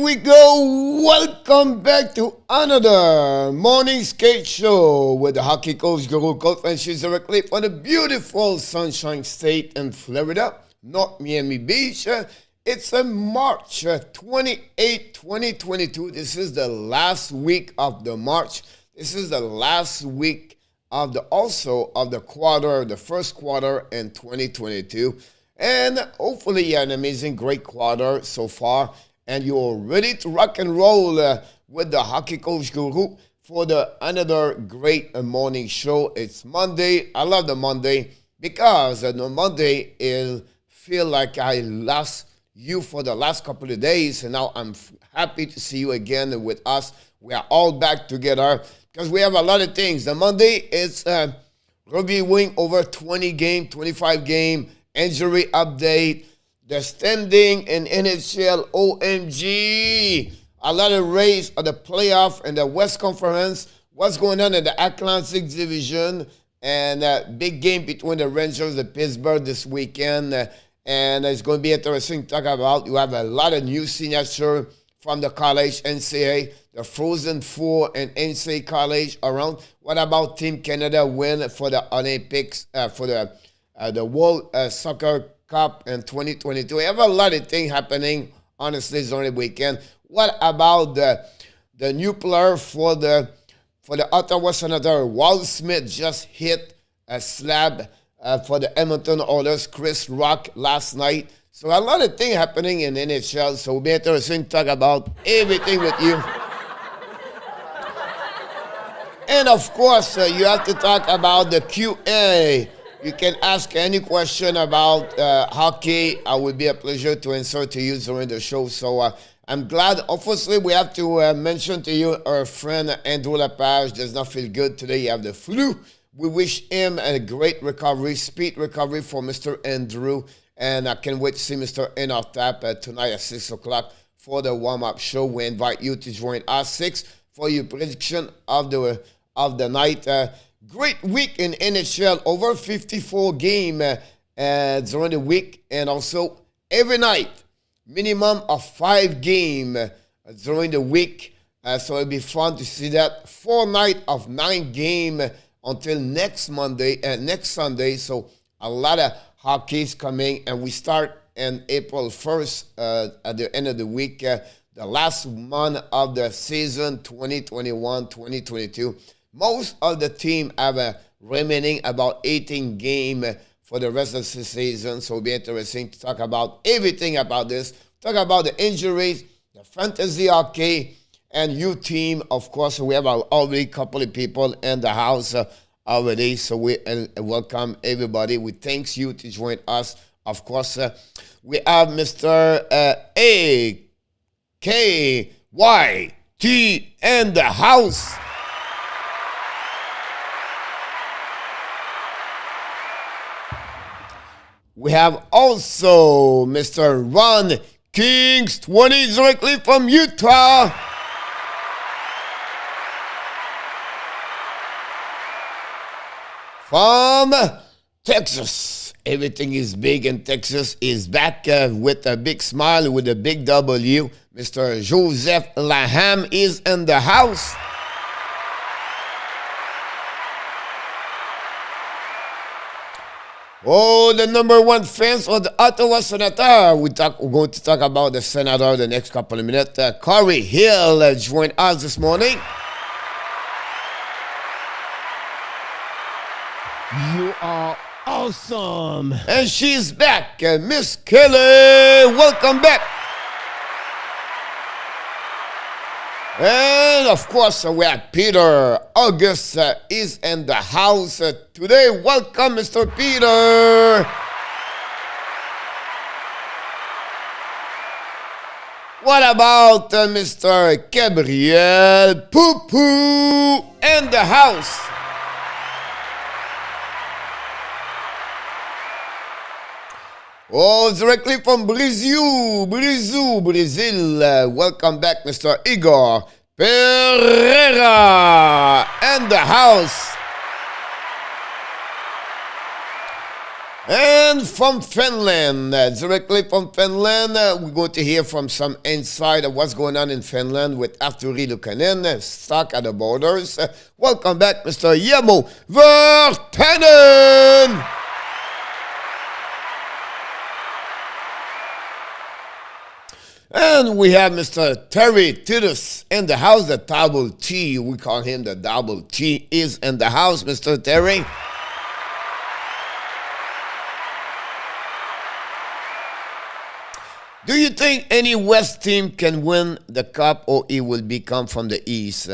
we go. Welcome back to another morning skate show with the hockey coach, Guru Coach, and she's directly from the beautiful Sunshine State in Florida, North Miami Beach. It's a March 28, 2022. This is the last week of the March. This is the last week of the quarter, the first quarter in 2022. And hopefully you had an amazing, great quarter so far. And you're ready to rock and roll with the Hockey Coach Guru for another great morning show. It's Monday. I love the Monday because the Monday feel like I lost you for the last couple of days. And now I'm happy to see you again with us. We are all back together because we have a lot of things. The Monday is reviewing over 20 game, 25 game, injury update, the standing in NHL, OMG, a lot of race of the playoff and the West Conference, what's going on in the Atlantic Division, and big game between the Rangers and Pittsburgh this weekend, and it's going to be interesting to talk about. You have a lot of new signature from the college NCAA, the Frozen Four and NCAA college around. What about Team Canada win for the Olympics, for the World Soccer Cup in 2022. We have a lot of things happening, honestly, during the weekend. What about the new player for the Ottawa Senator? Walt Smith just hit a slab for the Edmonton Oilers, Chris Rock, last night. So a lot of things happening in NHL. So we'll be interesting to talk about everything with you. And of course, you have to talk about the QA. You can ask any question about hockey. It would be a pleasure to answer to you during the show. So I'm glad. Obviously, we have to mention to you our friend Andrew Lepage does not feel good today. He have the flu. We wish him a great recovery, speed recovery for Mr. Andrew. And I can't wait to see Mr. Enotap tonight at 6 o'clock for the warm-up show. We invite you to join us 6 for your prediction of the night. Great week in NHL, over 54 games during the week, and also every night, minimum of 5 games during the week. So it'll be fun to see that. 4 nights of 9 games until next Sunday. So a lot of hockey is coming, and we start on April 1st at the end of the week, the last month of the season 2021-2022. Most of the team have remaining about 18 games for the rest of the season. So it'll be interesting to talk about everything about this. Talk about the injuries, the fantasy hockey, and you team. Of course, we have already a couple of people in the house already. So we welcome everybody. We thank you to join us. Of course, we have Mr. AKYT in the house. We have also Mr. Ron Kings 20 directly from Utah. From Texas. Everything is big in Texas. Is back with a big smile, with a big W. Mr. Joseph LANHAM is in the house. Oh, the number one fans of the Ottawa Senator. We're going to talk about the Senator the next couple of minutes. Corey Hill joined us this morning. You are awesome. And she's back. Miss Kelly, welcome back. And of course, we have Peter August is in the house today. Welcome, Mr. Peter. What about Mr. Gabriel Poo Poo in the house? Oh, directly from Brazil. Welcome back, Mr. Igor Pereira in the house. And from Finland, directly from Finland, we're going to hear from some insight of what's going on in Finland with Arturi Lukanen, stuck at the borders. Welcome back, Mr. Yemo Vertanen! And we have Mr. Terry Titus in the house, the double T. We call him the double T is in the house, Mr. Terry. Do you think any West team can win the cup or it will become from the East?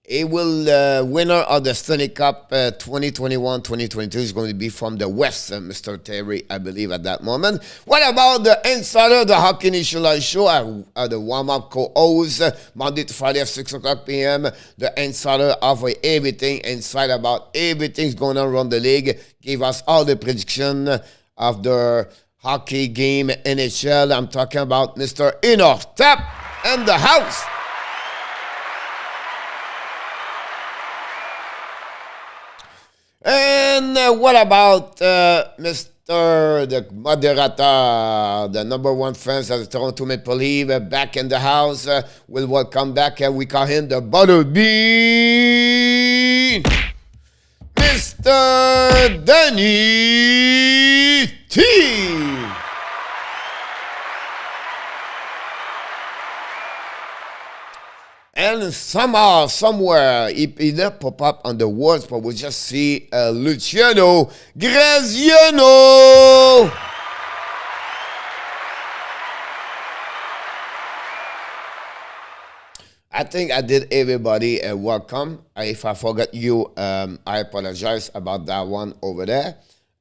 It will, winner of the Stanley Cup 2021-2022 is going to be from the West, Mr. Terry, I believe, at that moment. What about the insider, the Hockey National Show, the warm-up co-host, Monday to Friday at 6 o'clock p.m. The insider of everything, inside about everything's going on around the league, gave us all the prediction of the hockey game, NHL. I'm talking about Mr. Inor Tap and the house. And what about Mr. the Moderator, the number one fans of the Toronto Maple Leafs, back in the house? We'll welcome back, and we call him the Butterbean, Mr. Danny T. And somehow, somewhere, he didn't pop up on the words, but we just see Luciano Graziano. I think I did everybody a welcome. If I forgot you, I apologize about that one over there.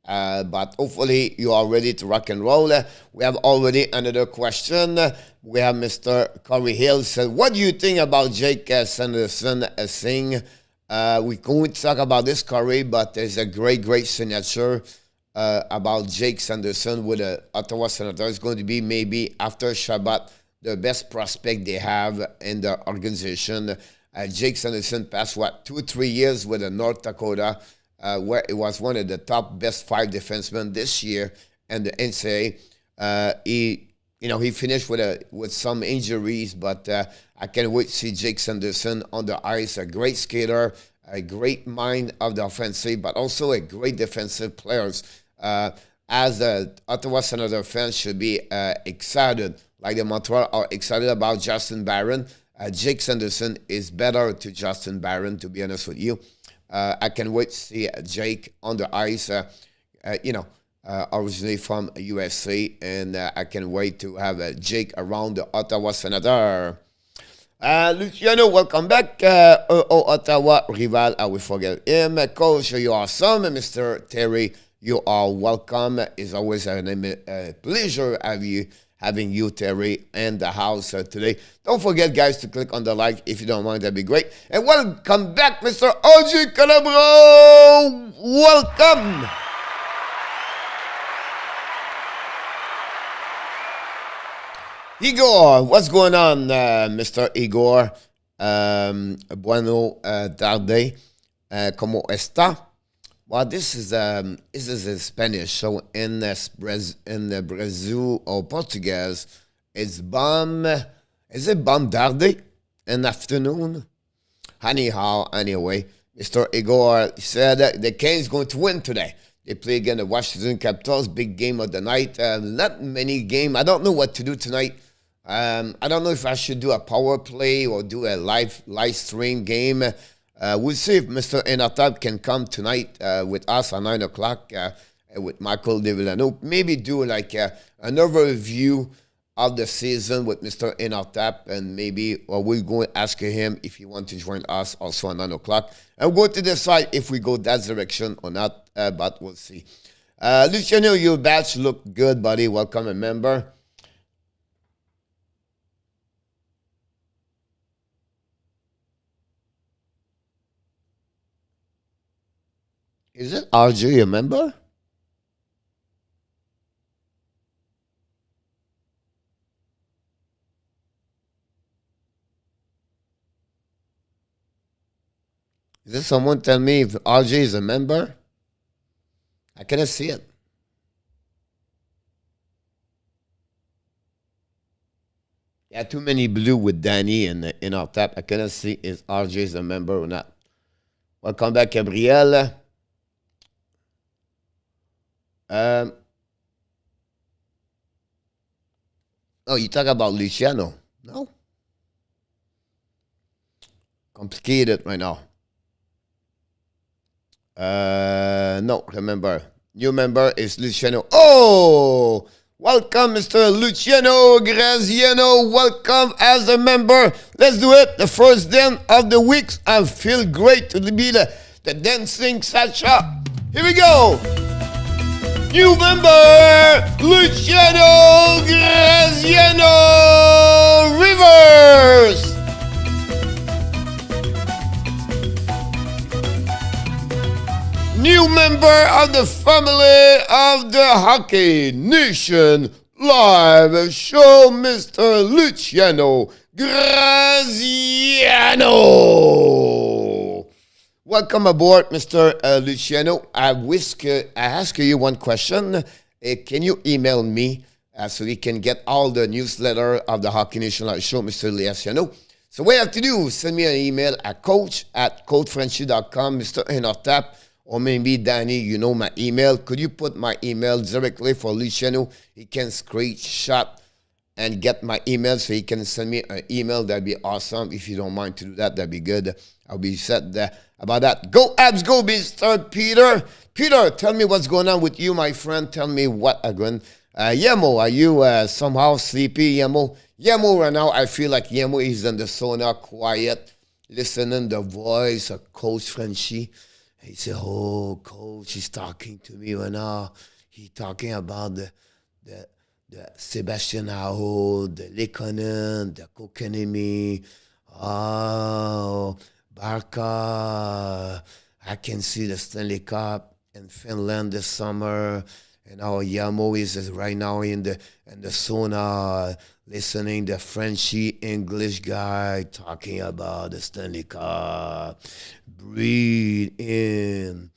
But hopefully you are ready to rock and roll. We have already another question. We have Mr. Corey Hill said, what do you think about Jake Sanderson saying? We're going to talk about this, Corey, but there's a great signature about Jake Sanderson with the Ottawa Senators. It's going to be maybe after Shabbat, the best prospect they have in the organization. Jake Sanderson passed, 2-3 years with the North Dakota, where it was one of the top best 5 defensemen this year and the NCAA. He finished with some injuries, but I can't wait to see Jake Sanderson on the ice. A great skater, a great mind of the offensive, but also a great defensive player. As the Ottawa Senator fans should be excited, like the Montreal are excited about Justin Barron. Jake Sanderson is better to Justin Barron, to be honest with you. I can't wait to see Jake on the ice, originally from USA, and I can't wait to have Jake around the Ottawa Senator. Luciano, welcome back. Ottawa rival, I will forget him. Coach, you are awesome. Mr. Terry, you are welcome. It's always a pleasure having you, Terry, in the house today. Don't forget, guys, to click on the like if you don't mind. That'd be great. And welcome back, Mr. Audrey Calabro. Welcome. Igor, what's going on, Mr. Igor? Bueno tarde. ¿Cómo está? Well, this is in Spanish, so in Brazil or Portuguese, it's is it bom tarde in afternoon? Anyhow, anyway, Mr. Igor said the Canes going to win today. They play against the Washington Capitals, big game of the night. Not many game. I don't know what to do tonight. I don't know if I should do a power play or do a live stream game. We'll see if Mr. Enatab can come tonight with us at 9 o'clock with Michael DeVillano. Maybe do like an overview of the season with Mr. Enatab, and maybe we'll go and ask him if he wants to join us also at 9 o'clock. And we're going to decide if we go that direction or not, but we'll see. Luciano, your badge look good, buddy. Welcome, a member. Is it RJ a member? Is Did someone tell me if RJ is a member? I cannot see it. Yeah, too many blue with Danny in our tap. I cannot see if RJ is a member or not. Welcome back, Gabrielle. Oh, you talk about Luciano? No? Complicated right now. No, remember. New member is Luciano. Oh! Welcome, Mr. Luciano Graziano. Welcome as a member. Let's do it. The first dance of the week. I feel great to be the dancing SASCHA. Here we go. New member, Luciano Graziano Rivers. New member of the family of the Hockey Nation Live Show, Mr. Luciano Graziano. Welcome aboard, Mr. Luciano. I ask you one question. Can you email me so we can get all the newsletter of the Hockey Nation Live Show, Mr. Luciano? So what you have to do, send me an email at coach@coachfrenchy.com, Mr. Inortap. Or maybe, Danny, you know my email. Could you put my email directly for Luciano? He can screenshot and get my email so he can send me an email. That'd be awesome. If you don't mind to do that, that'd be good. I'll be set about that. Go, Abs, go, Mr. Peter. Peter, tell me what's going on with you, my friend. Tell me what again. Yemo, are you somehow sleepy, Yemo? Yemo, right now, I feel like Yemo is in the sauna, quiet, listening the voice of Coach Frenchy. He said, oh, Coach, he's talking to me right now. He's talking about the Sebastian Aho, the Lekonen, the Kokenemi. Oh, Barca. I can see the Stanley Cup in Finland this summer. And our Yamo is right now in the sauna, listening to Frenchy English guy talking about the Stanley Cup. Breathe in,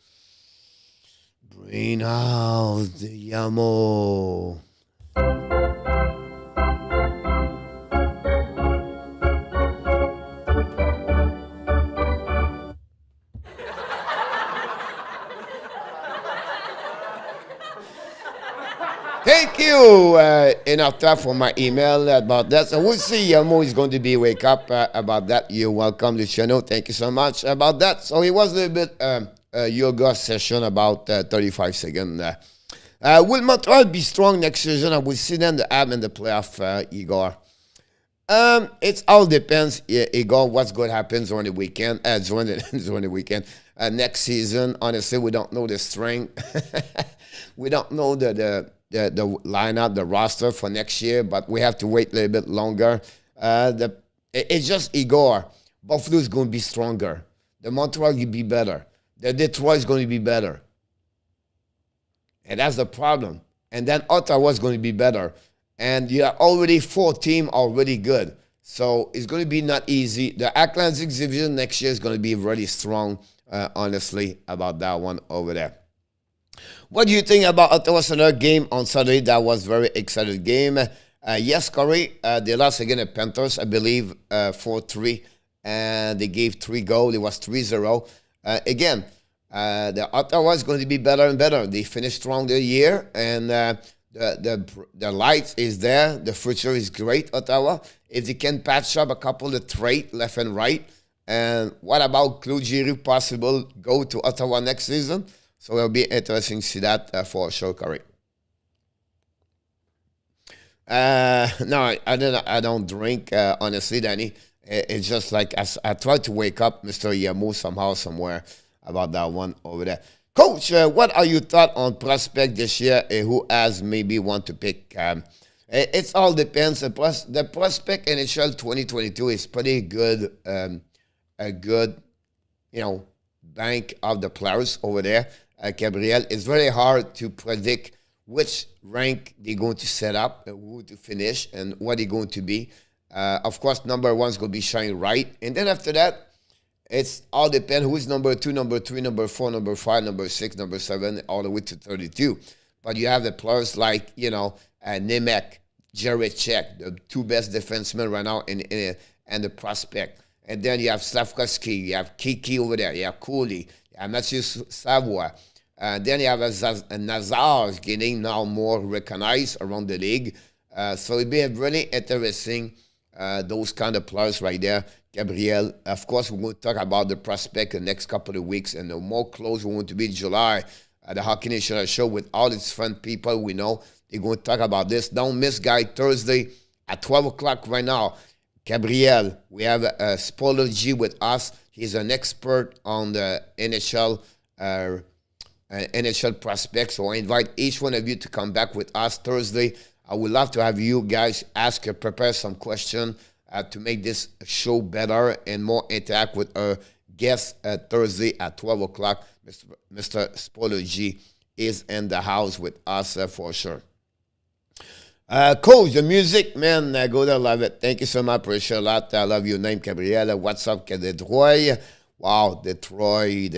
breathe out the Yamo. Thank you, enough time for my email about that. So we'll see. Yamo is going to be wake up about that. You're welcome, Luciano. Thank you so much about that. So it was a little bit yoga session about 35 seconds. Will Montreal be strong next season? I will see them the AB in the playoff, Igor. It all depends, Igor, what's going to happen during the weekend. During the weekend. Next season, honestly, we don't know the strength. We don't know the lineup, the roster for next year, but we have to wait a little bit longer. It's just Igor. Buffalo is going to be stronger. The Montreal will be better. The Detroit is going to be better. And that's the problem. And then Ottawa is going to be better. And you are already 4 teams already good. So it's going to be not easy. The Atlantic Division next year is going to be really strong, honestly, about that one over there. What do you think about Ottawa Center game on Saturday? That was a very exciting game. Yes, Corey, they lost again at Panthers, I believe, 4-3. And they gave 3 goals. It was 3-0. Again, the Ottawa is going to be better and better. They finished strong the year. And the light is there. The future is great, Ottawa. If they can patch up a couple of traits left and right. And what about CLOUTIER possible go to Ottawa next season? So it'll be interesting to see that for sure, Corey. No, I don't drink, honestly, Danny. It's just like I try to wake up Mr. Yamo somehow, somewhere about that one over there. Coach, what are your thoughts on prospect this year? Who has maybe want to pick? It all depends. The prospect NHL 2022 is pretty good, a good, bank of the players over there. Gabriel, it's very hard to predict which rank they're going to set up, who to finish, and what they're going to be. Of course, number 1 is going to be Shine Right. And then after that, It's all depend who's number 2, number 3, number 4, number 5, number 6, number 7, all the way to 32. But you have the players like, Nemec, Jarecek, the two best defensemen right now and the prospect. And then you have Slavkovsky, you have Kiki over there, you have Cooley, you have Mathieu Savoie. Then you have Nazar getting now more recognized around the league. So it'll be really interesting, those kind of players right there. Gabriel, of course, we're going to talk about the prospect the next couple of weeks, and the more close we want to be in July at the Hockey National Show with all its fun people we know. They're going to talk about this. Don't miss, guys, Thursday at 12 o'clock right now. Gabriel, we have Spoiler G with us. He's an expert on the NHL prospects. So I invite each one of you to come back with us Thursday. I would love to have you guys prepare some questions to make this show better and more interact with our guests Thursday at 12 o'clock. Mr. Spoiler G is in the house with us for sure. Coach, the music, man, go there, love it. Thank you so much, appreciate a lot. I love your name, Gabrielle. What's up, Detroit? Wow, Detroit,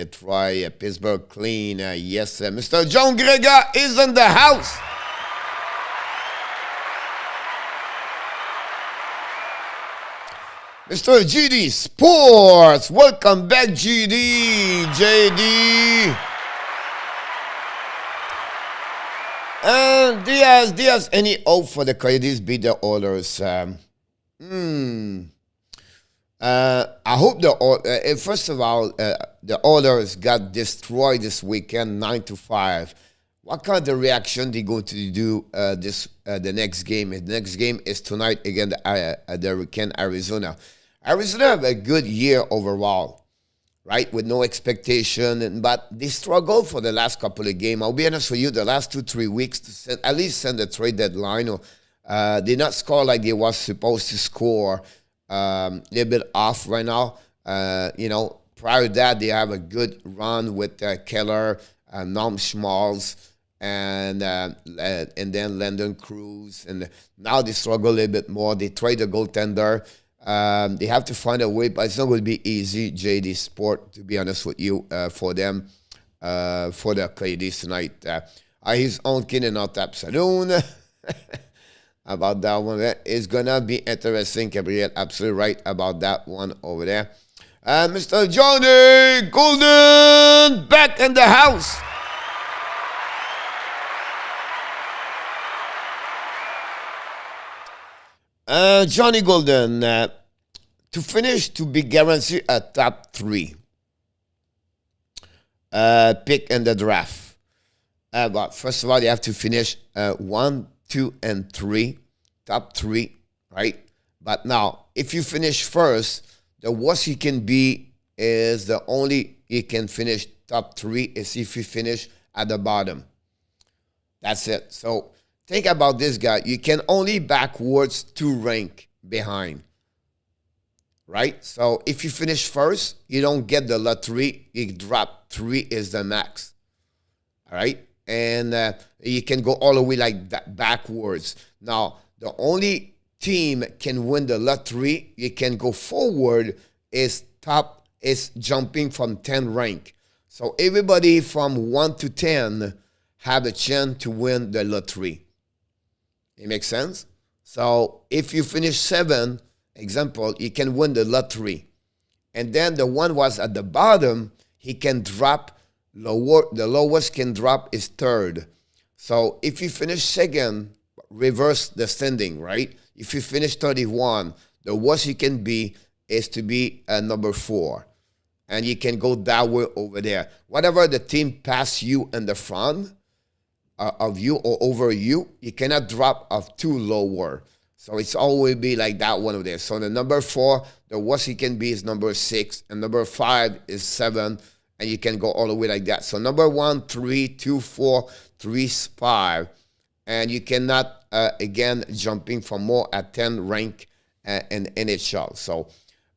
Pittsburgh clean. Yes, Mr. John Gregor is in the house. Mr. GD Sports, welcome back, JD. And Diaz, any hope for the Coyotes beat the Oilers? I hope first of all, the Oilers got destroyed this weekend, 9-5. What kind of reaction they going to do the next game? The next game is tonight against the Hurricane Arizona. Arizona have a good year overall, right, with no expectation, but they struggled for the last couple of games. I'll be honest with you, the last 2-3 weeks to at least send a trade deadline. They not score like they was supposed to score. A little bit off right now. Prior to that, they have a good run with Keller, Norm Schmalz, and then Landon Cruz. And now they struggle a little bit more. They trade a goaltender. They have to find a way, but it's not going to be easy, JD Sport, to be honest with you, for them, for the Coyotes tonight. He's on Kin Out Tap Saloon. About that one. It's going to be interesting, Gabriel. Absolutely right about that one over there. Mr. Johnny Golden back in the house. Johnny Golden, to finish, to be guaranteed a top 3 pick in the draft. But first of all, you have to finish 1, 2, and 3, top 3, right? But now, if you finish first, the worst you can be is the only you can finish top 3 is if you finish at the bottom. That's it. So think about this guy. You can only backwards 2 rank behind, right? So if you finish first, you don't get the lottery. You drop 3 is the max, all right? And you can go all the way like that backwards. Now, the only team can win the lottery, you can go forward, is jumping from 10 rank. So everybody from 1 to 10 have a chance to win the lottery. It makes sense? So if you finish 7, example, you can win the lottery. And then the one was at the bottom, he can drop lower. The lowest can drop is 3rd. So if you finish 2nd, reverse the standing, right? If you finish 31, the worst you can be is to be number 4. And you can go that way over there. Whatever the team pass you in the front of you or over you, you cannot drop of 2 lower. So it's always be like that one over there. So the number 4, the worst you can be is number 6. And number 5 is 7. And you can go all the way like that. So number 1, 3, 2, 4, 3, 5. And you cannot, again, jumping from more at 10 rank in NHL. So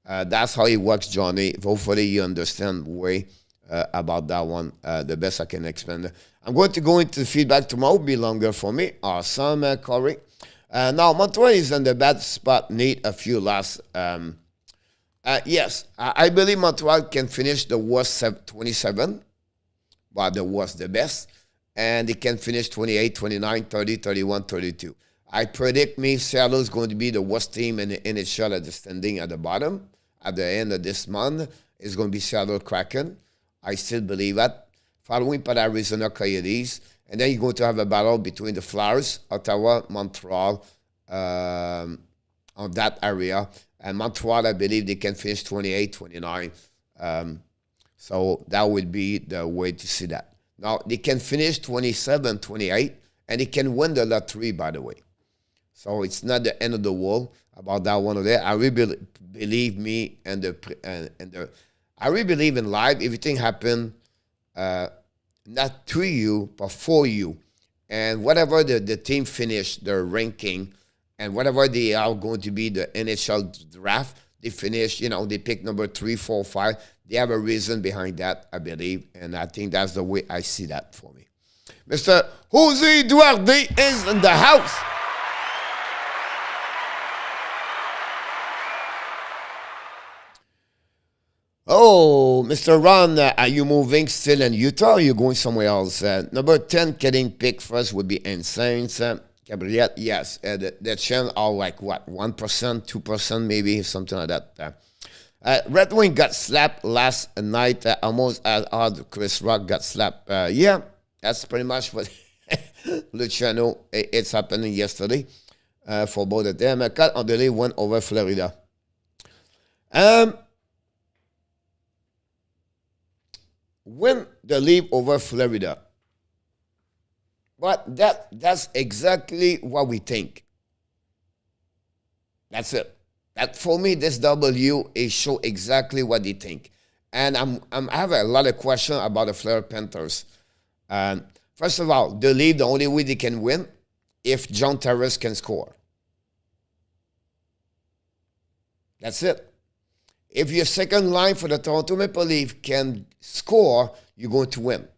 that's how it works, Johnny. Hopefully you understand way about that one, the best I can explain. I'm going to go into feedback tomorrow. Be longer for me. Awesome, Corey. Now, Montreal is in the bad spot. Need a few last Yes, I believe Montreal can finish the worst 27, but the worst, the best, and they can finish 28, 29, 30, 31, 32. I predict Seattle is going to be the worst team in the NHL at the standing at the bottom. At the end of this month, it's going to be Seattle Kraken. I still believe that. Following by Arizona Coyotes. And then you're going to have a battle between the Flyers, Ottawa, Montreal, on that area. And Montreal, I believe they can finish 28, 29. So that would be the way to see that. Now, they can finish 27, 28, and they can win the lottery, by the way. So it's not the end of the world about that one of there. I really believe me and I really believe in life. Everything happen not to you, but for you. And whatever the team finish their ranking, and whatever they are going to be the NHL draft, they finish, they pick number 3, 4, 5. They have a reason behind that, I believe. And I think that's the way I see that for me. Mr. Jose Duarte is in the house. Oh, Mr. Ron, are you moving still in Utah or are you going somewhere else? Number 10 getting picked first would be insane. Gabriel, yes. The chance are like what, 1%, 2% maybe, something like that. Red Wing got slapped last night, almost as hard Chris Rock got slapped. Yeah, that's pretty much what Luciano, it's happening yesterday for both of them. Cal Andele went over Florida. Win the league over Florida. But that's exactly what we think. That's it. That for me, this W is show exactly what they think. And I have a lot of questions about the Florida Panthers. First of all, the league, the only way they can win if John Tavares can score. That's it. If your second line for the Toronto Maple Leafs can score, you're going to win.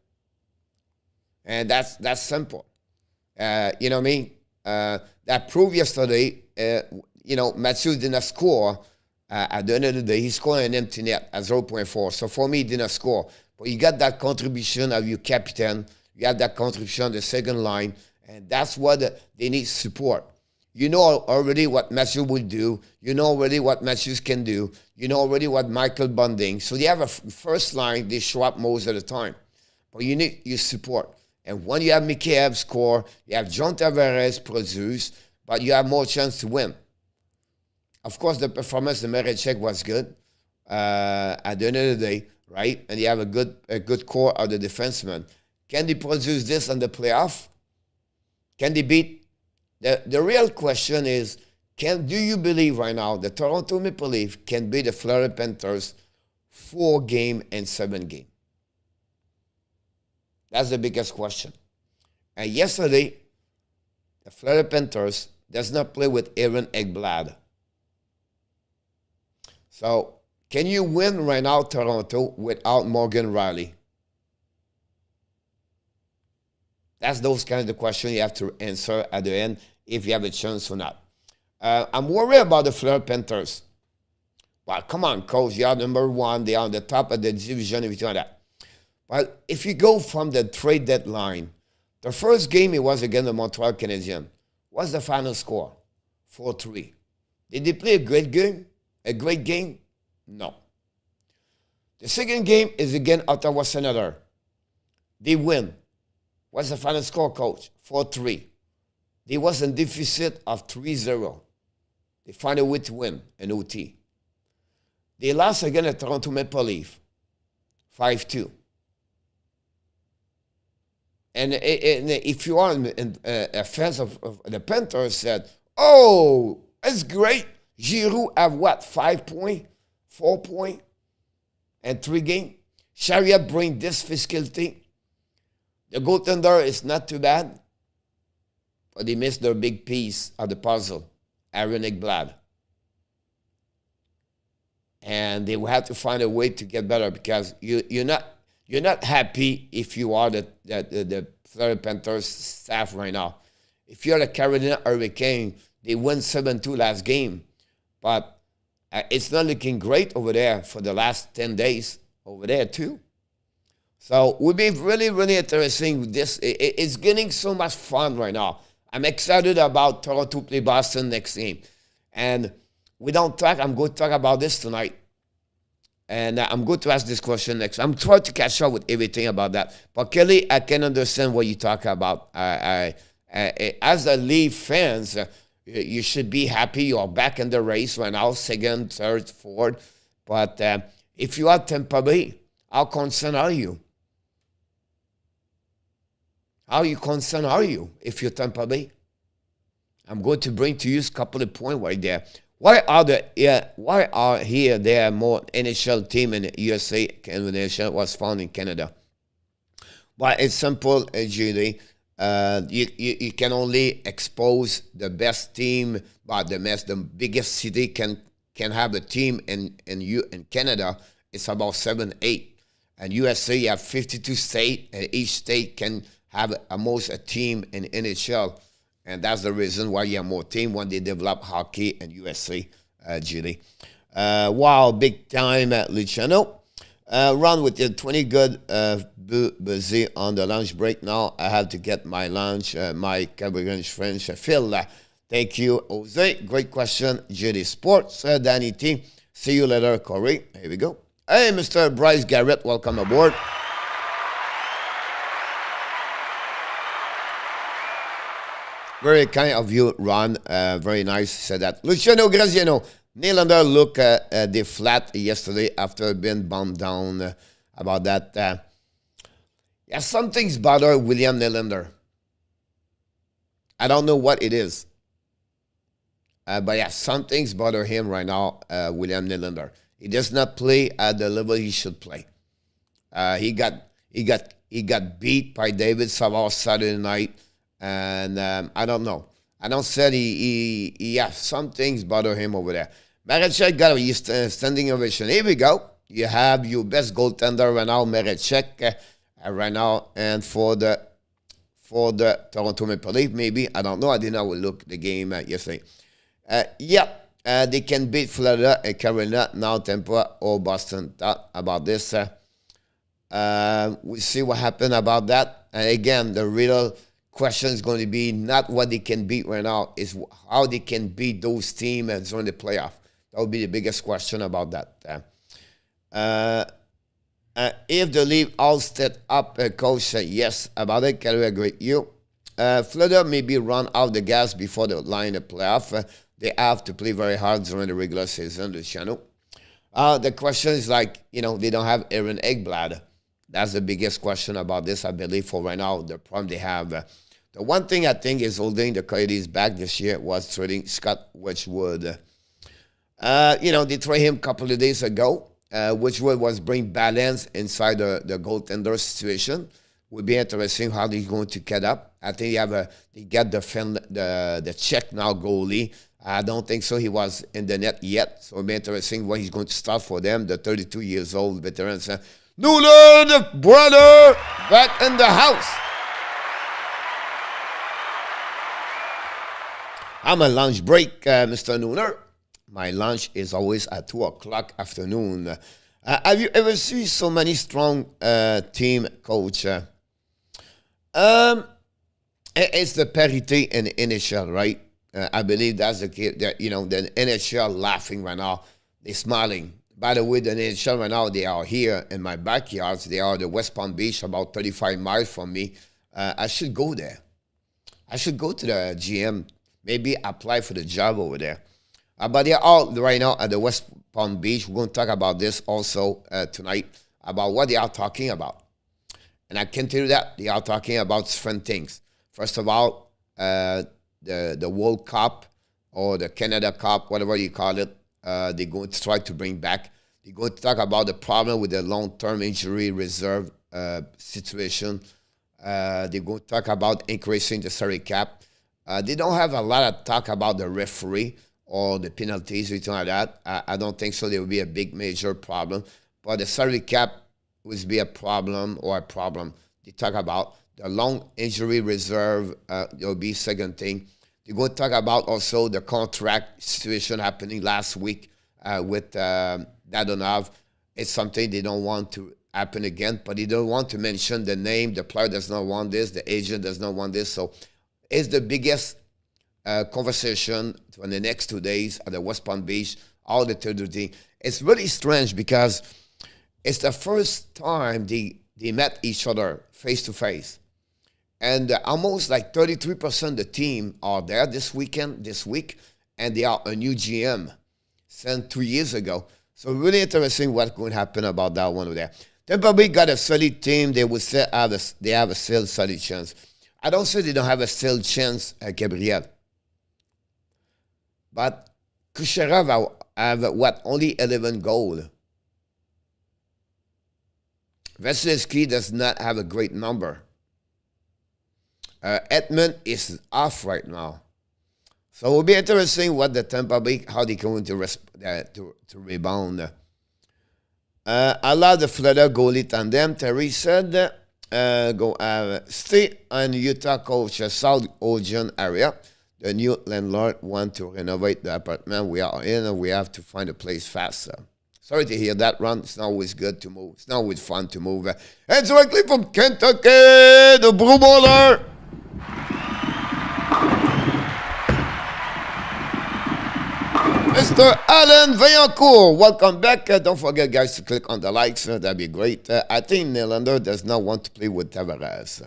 And that's simple. You know what I mean? That proved yesterday, Matthews did not score. At the end of the day, he scored an empty net at 0.4. So for me, he did not score. But you got that contribution of your captain. You have that contribution on the second line. And that's what they need support. You know already what Matthews will do. You know already what Matthews can do. You know already what Michael Bunting. So they have a first line, they show up most of the time. But you need your support. And when you have MICHEL score, you have John Tavares produce, but you have more chance to win. Of course, the performance of Marechek was good at the end of the day, right? And you have a good core of the defensemen. Can they produce this in the playoff? Can they beat? The real question is, do you believe right now the Toronto Maple Leafs can beat the Florida Panthers 4 game and 7 game? That's the biggest question. And yesterday, the Florida Panthers does not play with Aaron Ekblad. So, can you win right now, Toronto, without Morgan Riley? That's those kinds of questions you have to answer at the end if you have a chance or not. I'm worried about the Florida Panthers. Well, come on, coach. You are number 1. They are on the top of the division, everything like that. But if you go from the trade deadline, the first game it was against the Montreal Canadiens. What's the final score? 4-3. Did they play a great game? A great game? No. The second game is against Ottawa Senator. They win. What's the final score, coach? 4-3. They was in deficit of 3-0. They find a way to win an OT. They lost against the Toronto Maple Leafs, 5-2. And if you are a fan of the Panthers, said, oh, it's great. Giroux have what, 5 points, 4 points, and 3 games? Chariot bring this physicality. The goaltender is not too bad, but they missed their big piece of the puzzle, Aaron Ekblad. And they will have to find a way to get better because you're not happy if you are the Florida Panthers staff right now. If you're the Carolina Hurricane, they won 7-2 last game. But It's not looking great over there for the last 10 days over there too. So it will be really, really interesting with this. It's getting so much fun right now. I'm excited about Toronto play Boston next game. And I'm going to talk about this tonight. And I'm going to ask this question next. I'm trying to catch up with everything about that. But Kelly, I can understand what you talk about. As a Leaf fans, you should be happy you're back in the race right now, second, third, fourth. But if you are Tampa Bay, how concerned are you? How concerned are you if you're Tampa Bay? I'm going to bring to you a couple of points right there. Why are there more NHL team in the USA and the NHL was found in Canada? Well, it's simple, Julie. You can only expose the best team, but the biggest city can have a team in Canada. It's about 7, 8. And USA, you have 52 states, and each state can have a team in NHL. And that's the reason why you have more team when they develop hockey in USA, Julie. Wow, big time at Luciano. Run with your 20 good, busy on the lunch break now. I have to get my lunch, my Cabernet French. Phil, thank you, Jose. Great question, Julie Sports. Danny T, see you later, Corey. Here we go. Hey, Mr. Bryce Garrett, welcome aboard. Very kind of you, Ron. Very nice. Said that. Luciano Graziano. Nylander looked they flat yesterday after being bombed down about that. Yeah, something's bother William Nylander. I don't know what it is. But yeah, something's bother him right now, William Nylander. He does not play at the level he should play. He got beat by David Savard Saturday night. And I don't know. I don't said some things bother him over there. Marechek got a standing ovation. Here we go. You have your best goaltender right now, Marechek, right now, and for the Toronto Maple Leaf, maybe. I don't know. I didn't look at the game yesterday. They can beat Florida and Carolina, now Tampa or Boston. Thought about this. We'll see what happened about that. And again, the real question is going to be not what they can beat right now, is how they can beat those teams during the playoff. That would be the biggest question about that. If the Leaf all step up, coach said yes about it. Can we agree with you? Florida maybe run out the gas before the line of playoff. They have to play very hard during the regular season, Luciano. The question is they don't have Aaron Ekblad. That's the biggest question about this, I believe, for right now, the problem they have. The one thing I think is holding the Coyotes back this year was trading Scott Wedgwood. They traded him a couple of days ago. Wedgwood was bring balance inside the goaltender situation. Would be interesting how he's going to get up. I think they got the Czech now goalie. I don't think so. He was in the net yet. So it'll be interesting what he's going to start for them. The 32 years old veteran. Nooner, brother, back in the house. I'm a lunch break, Mr. Nooner. My lunch is always at 2 o'clock afternoon. Have you ever seen so many strong team, coach? It's the parity in the NHL, right? I believe that's the case. The NHL laughing right now. They're smiling. By the way, the NHL right now, they are here in my backyard. They are the West Palm Beach, about 35 miles from me. I should go there. I should go to the GM, maybe apply for the job over there. But they're all right now at the West Palm Beach. We're going to talk about this also tonight, about what they are talking about. And I can tell you that they are talking about different things. First of all, the World Cup or the Canada Cup, whatever you call it, they're going to try to bring back. They're going to talk about the problem with the long-term injury reserve situation. They're going to talk about increasing the salary cap. They don't have a lot of talk about the referee or the penalties, or anything like that. I don't think so. There will be a big major problem. But the salary cap would be a problem or a problem. They talk about the long injury reserve. There will be second thing. They're going to talk about also the contract situation happening last week with Dadonov. It's something they don't want to happen again, but they don't want to mention the name. The player does not want this. The agent does not want this. So it's the biggest conversation for the next 2 days at the West Palm Beach, all the third team. It's really strange because it's the first time they met each other face to face. And almost like 33% of the team are there this week, and they are a new GM sent 2 years ago. So really interesting what's going to happen about that one over there. Tampa Bay got a solid team. They will still have they have a still solid chance. I don't say they don't have a still chance, Gabriel. But Kucherov have what, only 11 goals. Vasilevsky does not have a great number. Edmund is off right now. So it will be interesting what the Tampa Bay, how they going to rebound. I love the Florida goalie tandem. Terry said, stay on Utah coach, South Ocean area. The new landlord want to renovate the apartment we are in, and we have to find a place faster. Sorry to hear that, Ron. It's not always good to move. It's not always fun to move. And directly from Kentucky, the Blue Baller. Mr. Alan Vaillancourt, welcome back. Don't forget, guys, to click on the likes. That'd be great. I think Nylander does not want to play with Tavares.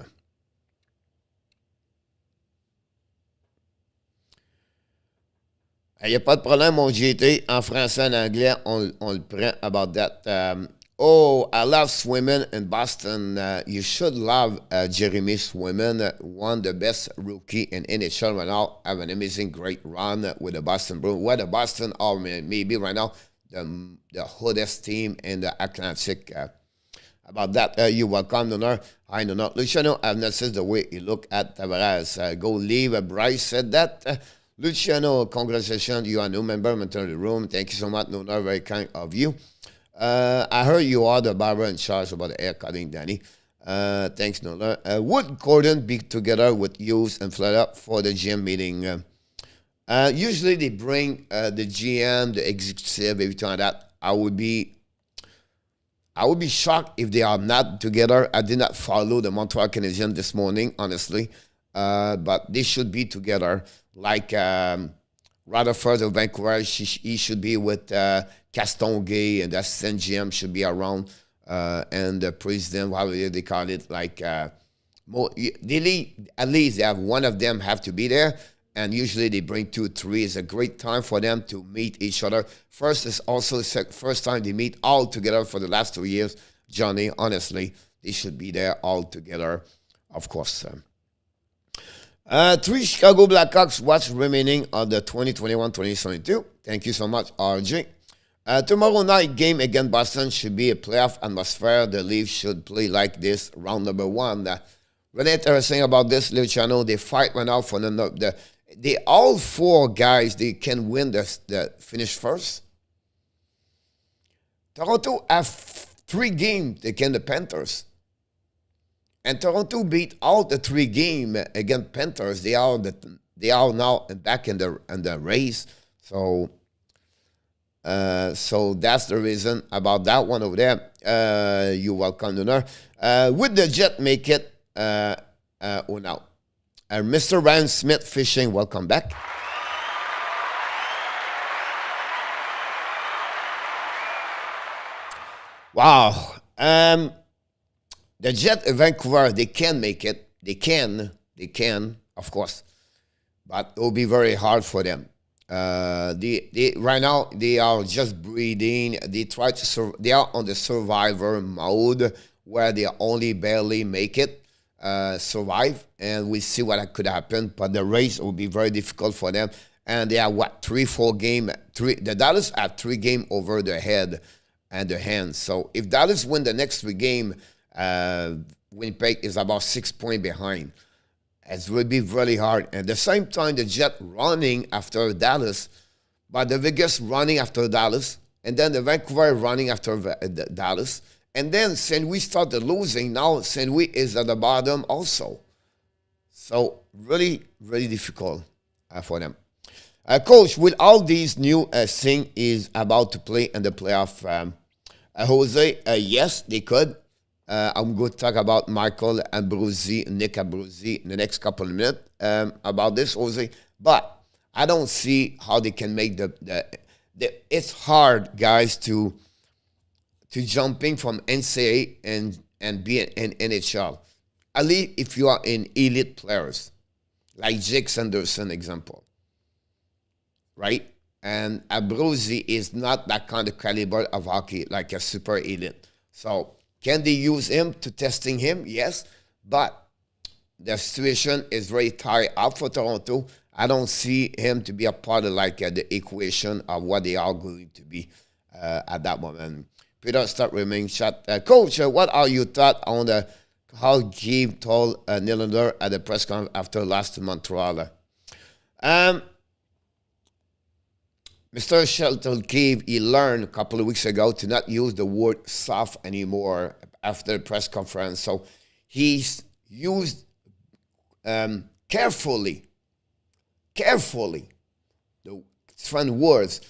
Il n'y a pas de problème, mon GT. En français, en anglais, on le prend about that. I love swimming in Boston. You should love Jeremy Swimmer, one of the best rookie in NHL right now. Have an amazing, great run with the Boston Bruins. Where the Boston are maybe right now the hottest team in the Atlantic. About that, you welcome, Nunner. Hi, Nunner. Luciano, I've noticed the way you look at Tavares. Go leave. Bryce said that. Luciano, congratulations. You are a new member of the room. Thank you so much, Nunner. Very kind of you. I heard you are the barber in charge about the hair cutting, Danny. Thanks, Nolan. Would Gordon be together with Hughes and Florida for the GM meeting? Usually they bring the GM, the executive, everything like that. I would be shocked if they are not together. I did not follow the Montreal Canadiens this morning, honestly. But they should be together. Like Rutherford of Vancouver, he should be with Castonguay, and the assistant GM should be around, and the president, however they call it, like at least they have one of them have to be there, and usually they bring 2, 3. It's a great time for them to meet each other. First, it's also the first time they meet all together for the last 2 years. Johnny, honestly, they should be there all together, of course. 3 Chicago Blackhawks, what's remaining of the 2021-2022? Thank you so much, RJ. Tomorrow night game against Boston should be a playoff atmosphere. The Leafs should play like this, round number 1. Really interesting about this little channel. They fight right now for the all 4 guys. They can win the finish first. Toronto have 3 games against the Panthers. And Toronto beat all the 3 games against Panthers. They are now back in the race. So that's the reason about that one over there. You're welcome, Lunar. Would the Jet make it or no? Mr. Ryan Smith Fishing, welcome back. Wow. The Jet in Vancouver, they can make it. They can, of course. But it will be very hard for them. Right now, they are just breathing. They are on the survivor mode where they only barely make it, survive. And we see what could happen. But the race will be very difficult for them. And they are, 3-4 games. The Dallas have 3 games over their head and their hands. So if Dallas win the next 3 games, Winnipeg is about 6 points behind. It will be really hard. And at the same time, the Jet running after Dallas, but the Vegas running after Dallas, and then the Vancouver running after Dallas. And then St. Louis started losing. Now St. Louis is at the bottom also. So really, really difficult for them. Coach, with all these new things is about to play in the playoff, Jose, yes, they could. I'm going to talk about Michael Abruzzi, Nick Abruzzi in the next couple of minutes about this, Jose. But I don't see how they can make the it's hard, guys, to jumping from NCAA and be in NHL. At least if you are in elite players, like Jake Sanderson example, right? And Abruzzi is not that kind of caliber of hockey, like a super elite. So can they use him to testing him? Yes, but the situation is very tied up for Toronto. I don't see him to be a part of like the equation of what they are going to be at that moment. Peter, start remaining shot. Coach, what are your thoughts on how Keefe told Nylander at the press conference after last Montreal? Mr. Shelton Keefe, he learned a couple of weeks ago to not use the word soft anymore after the press conference. So he's used carefully the different words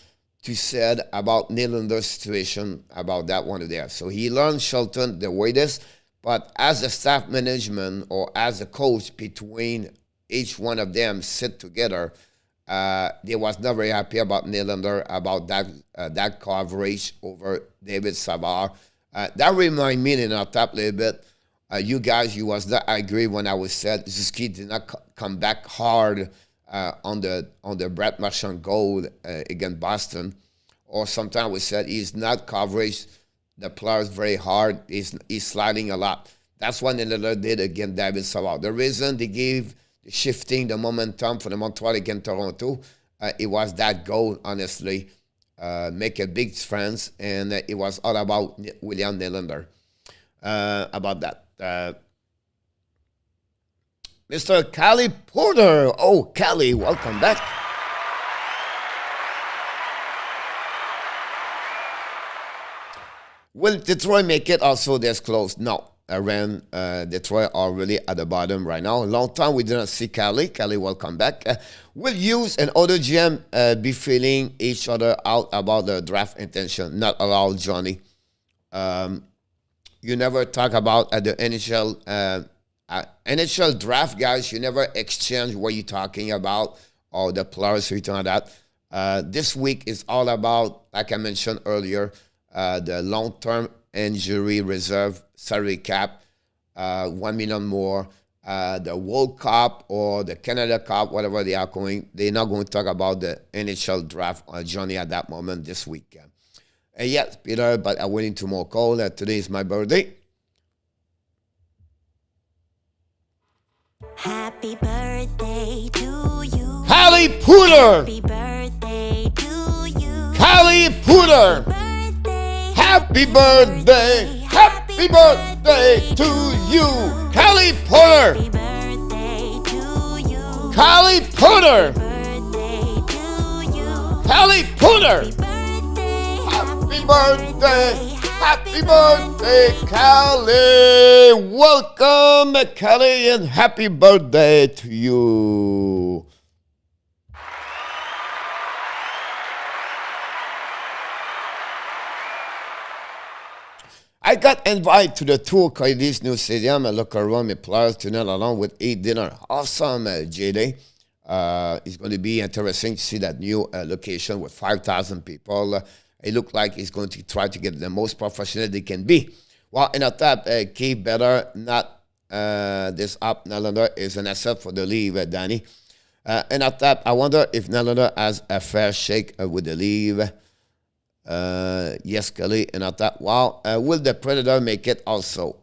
to said about Nylander's situation about that one there. So he learned Shelton the way this, but as a staff management or as a coach between each one of them sit together, they was not very happy about Nylander, about that coverage over David Savard. That remind me in our top a little bit. You guys, you was not agree when I was said Zuski did not come back hard on the Brett Marchand goal against Boston, or sometimes we said he's not coverage the players very hard. He's sliding a lot. That's what Nylander did against David Savard. The reason they gave shifting the momentum for the Montreal against Toronto, it was that goal, honestly, make a big difference, and it was all about William Nylander about that. Mr. Callie Porter. Oh, Callie, welcome back. Will Detroit make it also this close? No. Around Detroit are really at the bottom right now. A long time we didn't see Callie. Callie, welcome back. Will Hughes and other GM be feeling each other out about the draft intention? Not at all, Johnny. You never talk about at the NHL draft, guys. You never exchange what you're talking about or the players you're talking about. This week is all about, like I mentioned earlier, the long-term injury reserve salary cap, 1 million more, the World Cup or the Canada Cup, whatever they are going. They're not going to talk about the NHL draft, Johnny, at that moment this week. Yes, Peter, but I'm waiting to more call. Today is my birthday. Happy birthday to you. Callie Porter. Happy birthday to you. Callie Porter. Happy Happy birthday. Happy birthday to you. Callie Porter. Happy birthday to you. Callie Porter. Birthday to you. Callie Porter. Happy birthday. Happy birthday. Happy birthday, Callie. Welcome, Callie, and happy birthday to you. I got invited to the tour Coyotes New Stadium. I look around my players tonight along with eat dinner. Awesome, JD. It's going to be interesting to see that new location with 5,000 people. It looks like he's going to try to get the most professional they can be. Well, in a top, Keefe better not this up. Nylander is an asset for the league, Danny. In a top, I wonder if Nylander has a fair shake with the league. Yes, Kelly. And I thought, well, will the Predator make it also?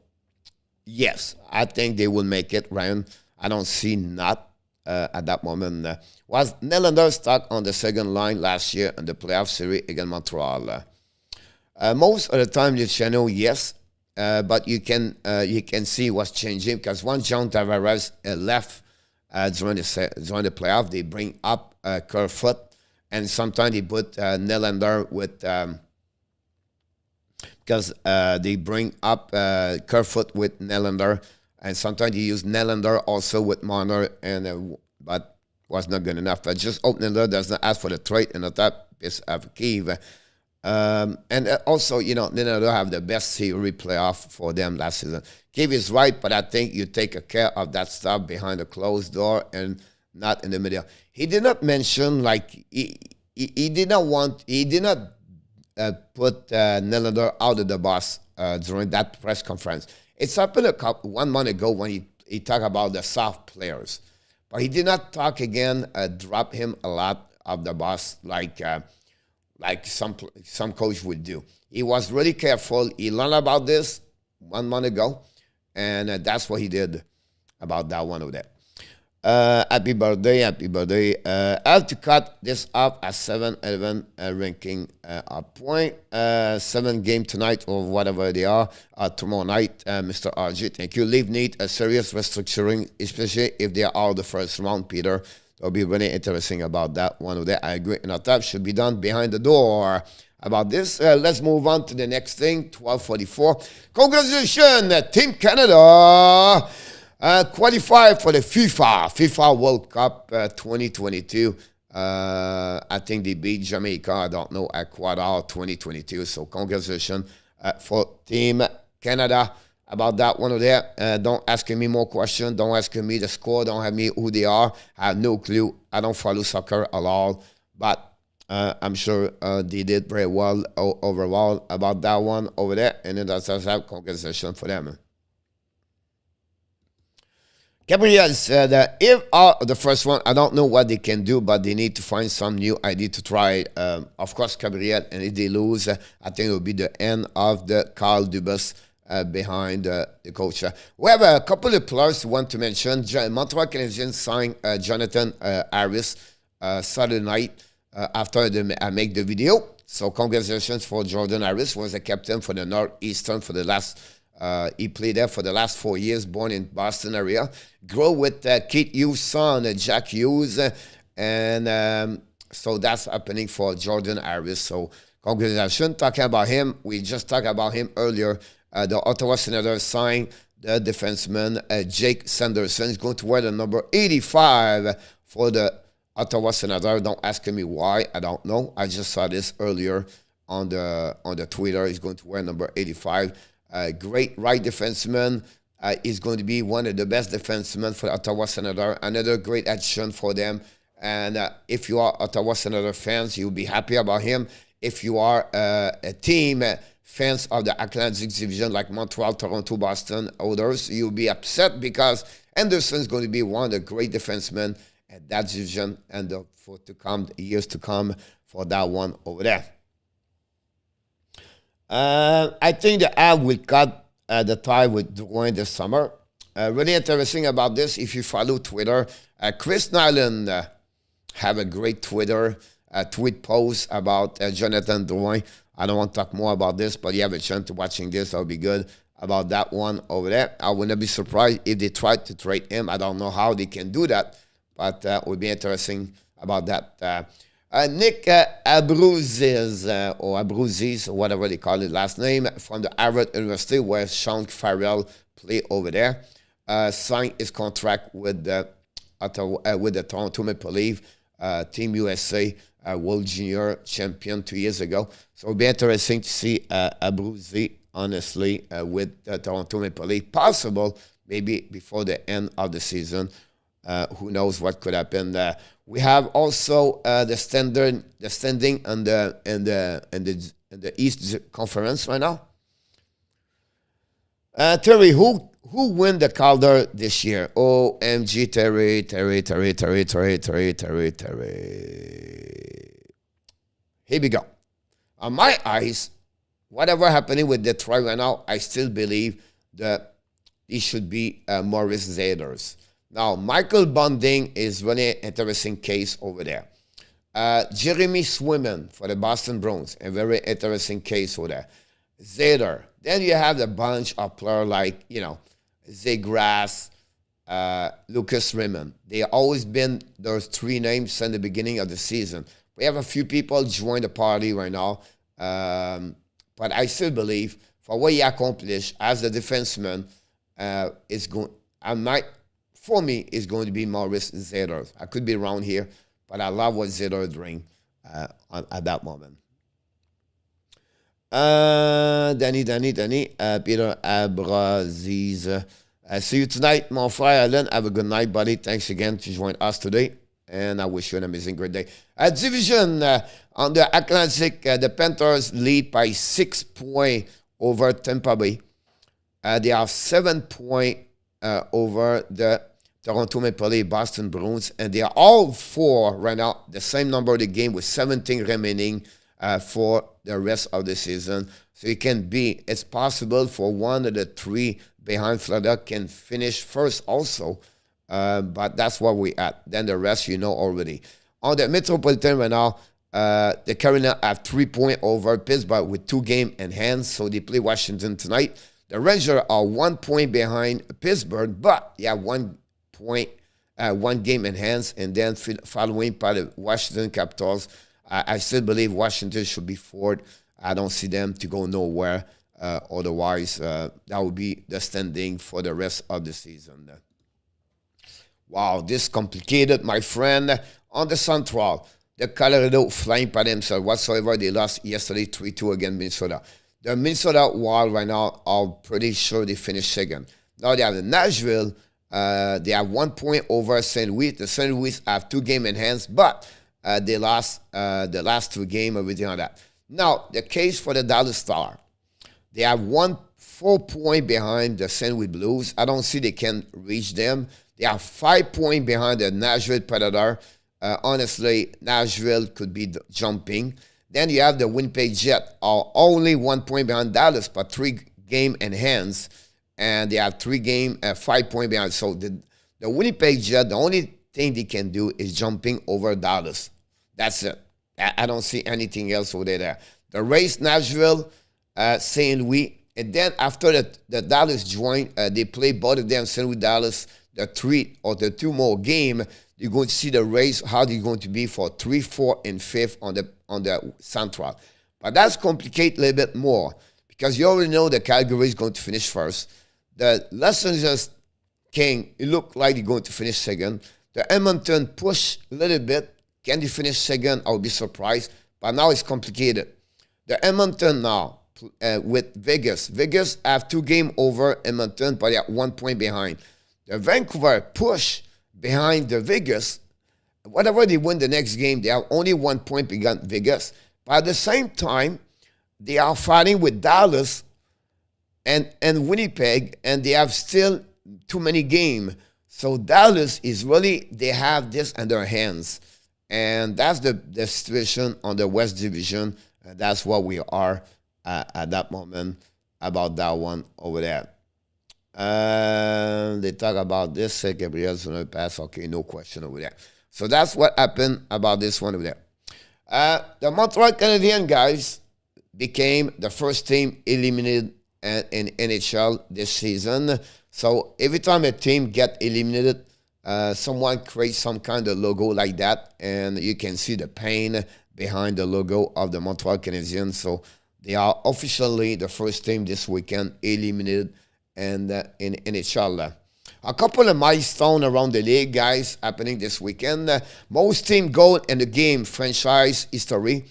Yes, I think they will make it, Ryan. I don't see not at that moment. Was Nylander stuck on the second line last year in the playoff series against Montreal? Most of the time, the channel, yes, but you can see what's changing because once John Tavares left during the playoff, they bring up Kerfoot. And sometimes they put Nylander with, because they bring up Kerfoot with Nylander, and sometimes you use Nylander also with Marner. And but was not good enough. But just opening the does not ask for the trade, and that is of KEEFE. And also, you know, they don't have the best series playoff for them last season. KEEFE is right, but I think you take care of that stuff behind a closed door and not in the middle. He did not mention, like, he did not put Nylander out of the bus during that press conference. It's happened 1 month ago when he talked about the soft players. But he did not talk again, drop him a lot of the bus like some coach would do. He was really careful. He learned about this 1 month ago, and that's what he did about that one over there. Happy birthday, happy birthday. I have to cut this up at 7-11 ranking point. 7 game tonight or whatever they are tomorrow night, Mr. RG. Thank you. Leave need a serious restructuring, especially if they are the first round, Peter. It'll be really interesting about that one of that. I agree. And that should be done behind the door. About this, let's move on to the next thing. 12:44. Congratulations, Team Canada. Qualified for the FIFA World Cup 2022. I think they beat Jamaica. I don't know, Ecuador 2022. So congratulations for Team Canada about that one over there. Don't ask me more questions. Don't ask me the score. Don't ask me who they are. I have no clue. I don't follow soccer at all. But I'm sure they did very well overall about that one over there. And then that's congratulations for them. Gabriel said, if the first one, I don't know what they can do, but they need to find some new idea to try. Of course, Gabriel, and if they lose, I think it will be the end of the Carl Dubas behind the coach. We have a couple of players who want to mention. Montreal Canadiens signed Jonathan Harris Saturday night after I make the video. So congratulations for Jordan Harris, who was the captain for the Northeastern for the last he played there for the last 4 years, born in Boston area. Grew with Keith Hughes' son, Jack Hughes. And so that's happening for Jordan Harris. So congratulations. Talking about him, we just talked about him earlier. The Ottawa Senators signed the defenseman Jake Sanderson. He's going to wear the number 85 for the Ottawa Senators. Don't ask me why. I don't know. I just saw this earlier on the Twitter. He's going to wear number 85. Great right defenseman. Is going to be one of the best defensemen for Ottawa Senator. Another great addition for them. And if you are Ottawa Senator fans, you'll be happy about him. If you are a team fans of the Atlantic Division like Montreal, Toronto, Boston, others, you'll be upset because Anderson is going to be one of the great defensemen at that division and for years to come for that one over there. I think the ad will cut the tie with Dwayne this summer. Really interesting about this. If you follow Twitter, Chris Nyland have a great tweet post about Jonathan Drouin. I don't want to talk more about this, but you have a chance to watching this. That'll be good about that one over there. I would not be surprised if they tried to trade him. I don't know how they can do that, but it would be interesting about that. Nick Abruzes, or Abruzes, or whatever they call it, last name, from the Harvard University, where Sean Farrell play over there, signed his contract with the Toronto Maple Leafs, Team USA World Junior Champion 2 years ago. So it'll be interesting to see Abruzes, honestly, with the Toronto Maple Leafs. Possible, maybe before the end of the season. Who knows what could happen? We have also the standing in the East Conference right now. Terry, who win the Calder this year? OMG, Terry. Here we go. On my eyes, whatever happening with Detroit right now, I still believe that it should be Maurice Zaders. Now, Michael Bunting is really an interesting case over there. Jeremy Swayman for the Boston Bruins, a very interesting case over there. Zader. Then you have the bunch of players like, Zay Grass, Lucas Raymond. They always been those three names since the beginning of the season. We have a few people join the party right now. But I still believe for what he accomplished as a defenseman, for me, is going to be Maurice Zetter. I could be wrong here, but I love what Zetter doing at that moment. Danny, Peter Abraziz. See you tonight, my friend Alan. Have a good night, buddy. Thanks again to join us today, and I wish you an amazing great day. Division on the Atlantic, the Panthers lead by 6 points over Tampa Bay. They have 7 points over the Toronto Maple Leafs, Boston Bruins, and they are all four right now, the same number of the game with 17 remaining for the rest of the season. So it's possible for one of the three behind Florida can finish first also, but that's what we at. Then the rest you know already. On the Metropolitan right now, the Carolina have 3 points over Pittsburgh with 2 games in hand, so they play Washington tonight. The Rangers are 1 point behind Pittsburgh, but they have 1 game in hand, and then following by the Washington Capitals. I still believe Washington should be fourth. I don't see them to go nowhere. Otherwise, that would be the standing for the rest of the season. Wow, this complicated, my friend. On the Central, the Colorado flying by themselves whatsoever. They lost yesterday 3-2 against Minnesota. The Minnesota Wild right now are pretty sure they finished second. Now they have the Nashville. They have 1 point over St. Louis. The St. Louis have 2 games in hands, but they lost the last 2 games, everything like that. Now, the case for the Dallas Stars. They have 4 points behind the St. Louis Blues. I don't see they can reach them. They are 5 points behind the Nashville Predator. Honestly, Nashville could be jumping. Then you have the Winnipeg Jets, are only 1 point behind Dallas, but 3 games in hands. And they have 5 points behind. So the Winnipeg Jets, the only thing they can do is jumping over Dallas. That's it. I don't see anything else over there. The race, Nashville, St. Louis, and then after the Dallas join, they play both of them, St. Louis, Dallas, the 3 or the 2 more game. You're going to see the race, how they're going to be for 3, 4, and 5 on the Central. But that's complicated a little bit more because you already know that Calgary is going to finish first. The Los Angeles Kings, it look like they're going to finish second. The Edmonton push a little bit. Can they finish second? I would be surprised. But now it's complicated. The Edmonton now with Vegas. Vegas have 2 games over Edmonton, but they are 1 point behind. The Vancouver push behind the Vegas. Whatever they win the next game, they have only 1 point behind Vegas. But at the same time, they are fighting with Dallas and Winnipeg, and they have still too many games. So Dallas is really, they have this in their hands. And that's the situation on the West Division. And that's what we are at that moment about that one over there. They talk about this. Gabriel's going to pass. Okay, no question over there. So that's what happened about this one over there. The Montreal Canadiens, guys, became the first team eliminated in NHL this season. So every time a team get eliminated, someone creates some kind of logo like that, and you can see the pain behind the logo of the Montreal Canadiens. So they are officially the first team this weekend eliminated in NHL. A couple of milestones around the league, guys, happening this weekend. Most team goal in the game franchise history.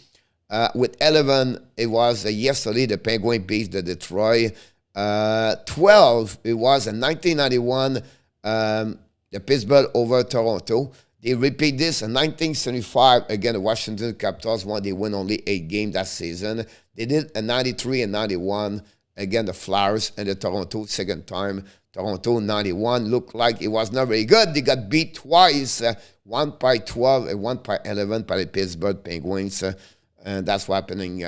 With 11, it was yesterday, the Penguins beat the Detroit. 12, it was in 1991, the Pittsburgh over Toronto. They repeat this in 1975 against the Washington Capitals when they win only 8 games that season. They did in 93 and 91 against the Flyers and the Toronto second time. Toronto 91 looked like it was not very good. They got beat twice, 1 by 12 and 1 by 11 by the Pittsburgh Penguins. And that's what's happening.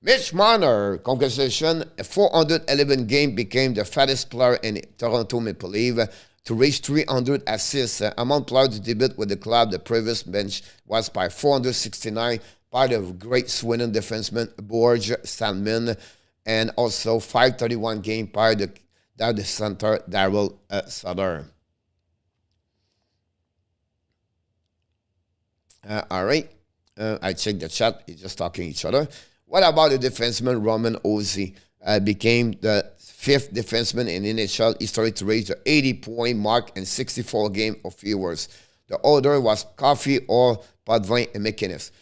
Mitch Marner, congratulations. A 411 game became the fattest player in Toronto Maple Leafs to reach 300 assists. Among players to debut with the club, the previous bench was by 469 by the great Sweden defenseman Borge Salmon, and also 531 game by the center Daryl Sutter. All right. I checked the chat. It's just talking each other. What about the defenseman Roman Ozzy? became the 5th defenseman in NHL history to reach the 80-point mark in 64 games or fewer. The order was Coffee or Potvin and McInnes.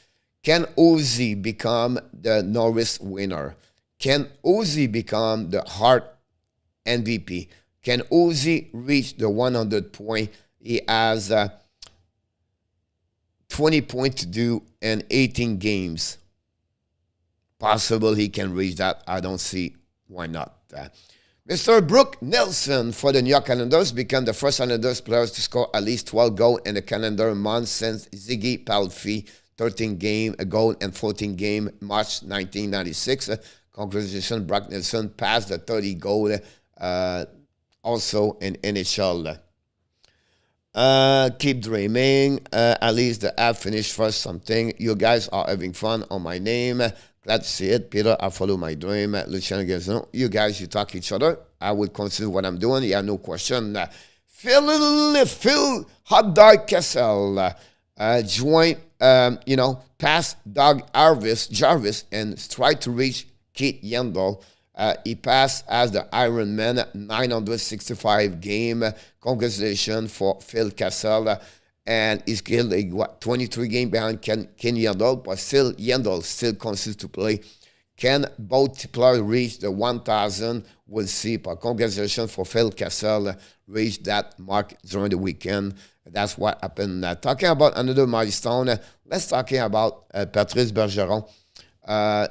Can Ozzy become the Norris winner? Can Ozzy become the Hart MVP? Can Ozzy reach the 100 point? He has 20 points to do in 18 games. Possible he can reach that. I don't see why not. Mr. Brooke Nelson for the New York Islanders became the first Islanders players to score at least 12 goals in the calendar month since Ziggy Palffy, 13 game goal and 14 game March 1996. Congratulations, Brooke Nelson passed the 30 goal also in NHL. Keep dreaming. At least the app finished first something. You guys are having fun on my name. Glad to see it. Peter, I follow my dream. Luciano gives no. You guys, you talk each other. I will consider what I'm doing. Yeah, no question. Phil Hot Dog Kessel joined, past Doug Jarvis and tried to reach Keith Yandel. He passed as the Iron Man, 965 game. Congratulations for Phil Kessel. And he's killed 23 games behind Ken Yandel, but still Yandel still continues to play. Can both players reach the 1,000? We'll see. But congratulations for Phil Kessel, reached that mark during the weekend. That's what happened. Talking about another milestone, let's talk about Patrice Bergeron.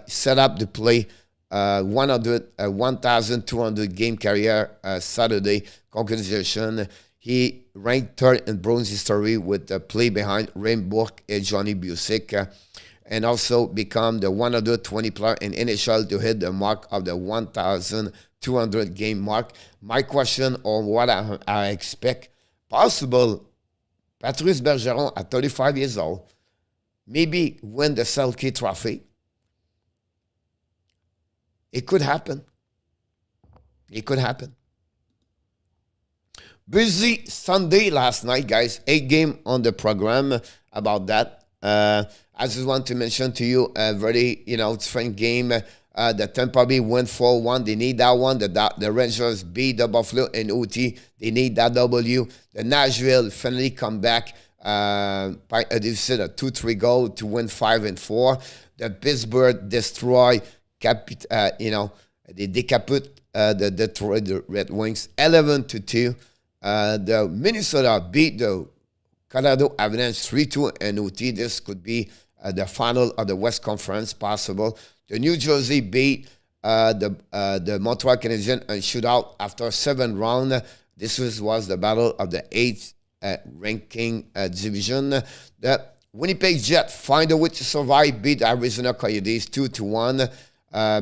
Set up to play 1,200 game career Saturday. Congratulations. He ranked third in Bruins history with the play behind Rain Bourque and Johnny Busick, and also become the 120 player in NHL to hit the mark of the 1,200 game mark. My question on what I expect, possible Patrice Bergeron at 35 years old, maybe win the Selke Trophy. It could happen. It could happen. Busy Sunday last night, guys. 8 games on the program about that. I just want to mention to you a very, different game. The Tampa Bay win 4-1. They need that one. The Rangers beat the Buffalo in OT. They need that W. The Nashville finally come back. They said a 2-3 goal to win 5-4. The Pittsburgh destroy, they decapitate the Detroit Red Wings 11-2. The Minnesota beat the Colorado Avalanche 3-2 in OT. This could be the final of the West Conference, possible. The New Jersey beat the Montreal Canadiens in shootout after 7 rounds. This was the battle of the 8th ranking division. The Winnipeg Jets find a way to survive, beat Arizona Coyotes 2-1.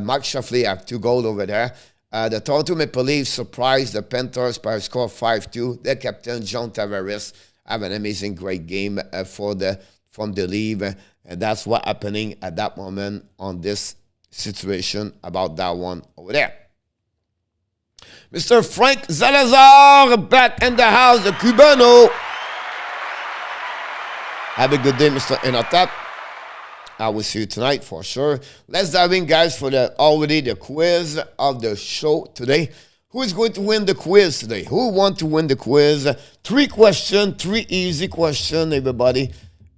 Mark Scheifele have 2 goals over there. The Toronto Maple Leafs surprised the Panthers by a score of 5-2. Their captain, John Tavares, have an amazing, great game from the Leaf. And that's what's happening at that moment on this situation about that one over there. Mr. Frank Salazar back in the house, the Cubano. Have a good day, Mr. Enotap. I will see you tonight for sure. Let's dive in, guys, for the quiz of the show today. Who is going to win the quiz today? Who want to win the quiz? 3 questions, 3 easy questions, everybody.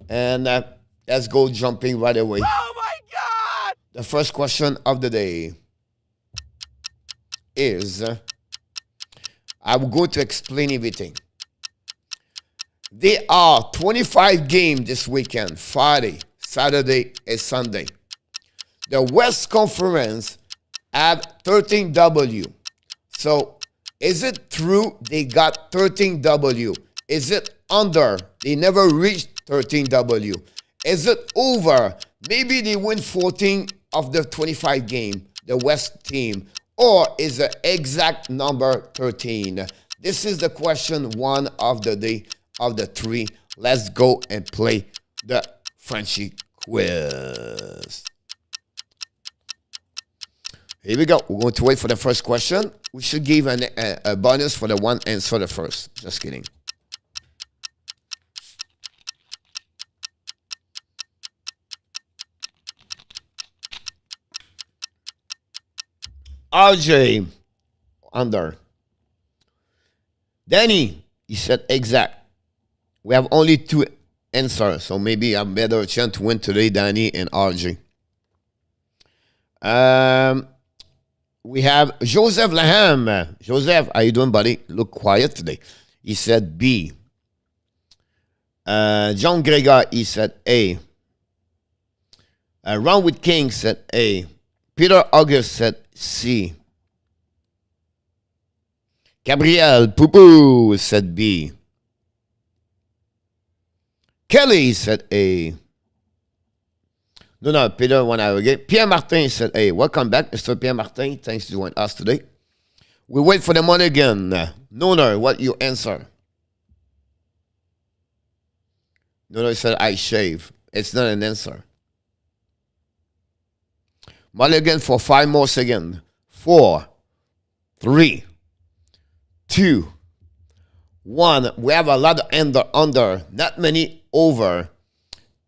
And let's go jumping right away. Oh my God! The first question of the day is, I'm going to explain everything. There are 25 games this weekend, Friday, Saturday, and Sunday. The West Conference have 13 W. So, is it true they got 13 W? Is it under? They never reached 13 W. Is it over? Maybe they win 14 of the 25 game, the West team. Or is the exact number 13? This is the question 1 of the day of the 3. Let's go and play the Frenchie quiz. Here we go. We're going to wait for the first question. We should give a bonus for the one answer the first. Just kidding. RJ, under. Danny, he said exact. We have only 2 answers, so maybe a better chance to win today, Danny and RJ. We have Joseph LANHAM. Joseph, how you doing, buddy? Look quiet today. He said B. John Gregor, he said A. Ron with King said A. Peter August said C. Gabriel Poupou said B. Kelly said A. No, Peter, 1 hour ago. Pierre Martin said A. Welcome back, Mr. Pierre Martin. Thanks for joining us today. We wait for the money again. Nona, what you answer? Nona said I shave. It's not an answer. Mulligan for 5 more seconds. 4, 3, 2, 1. We have a lot of under, not many over.